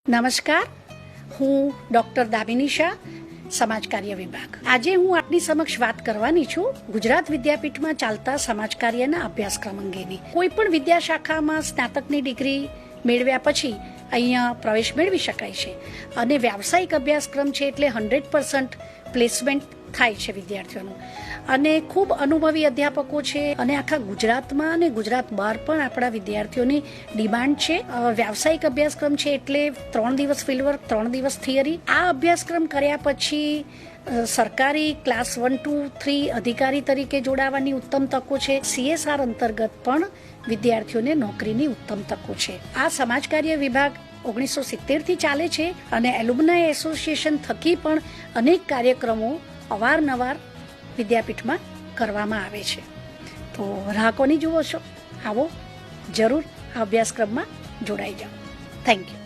નમસ્કાર, હું ડૉક્ટર દામિની શાહ, સમાજ કાર્ય વિભાગ. આજે હું આપની સમક્ષ વાત કરવાની છું ગુજરાત વિદ્યાપીઠમાં ચાલતા સમાજ કાર્યના અભ્યાસક્રમ અંગેની. કોઈ પણ વિદ્યાશાખામાં સ્નાતકની ડિગ્રી મેળવ્યા પછી અહીંયા પ્રવેશ મેળવી શકાય છે અને વ્યાવસાયિક અભ્યાસક્રમ છે એટલે 100% પ્લેસમેન્ટ થાય છે વિદ્યાર્થીઓનું અને ખૂબ અનુભવી અધ્યાપકો છે અને આખા ગુજરાતમાં અને ગુજરાત બહાર પણ આપણા વિદ્યાર્થીઓની ડિમાન્ડ છે. વ્યાવસાયિક અભ્યાસક્રમ છે એટલે 3 દિવસ ફિલ્ડવર્ક, 3 દિવસ થિયરી. આ અભ્યાસક્રમ કર્યા પછી સરકારી ક્લાસ 1, 2, 3 અધિકારી તરીકે જોડાવાની ઉત્તમ તકો છે. CSR અંતર્ગત પણ વિદ્યાર્થીઓને નોકરીની ઉત્તમ તકો છે. આ સમાજ કાર્ય વિભાગ 1970થી ચાલે છે અને એલ્યુમનાઈ એસોસિએશન થકી પણ અનેક કાર્યક્રમો અવારનવાર વિદ્યાપીઠમાં કરવામાં આવે છે. તો રાહ કોની જુઓ છો? આવો જરૂર આ અભ્યાસક્રમમાં જોડાઈ જાઓ. Thank you.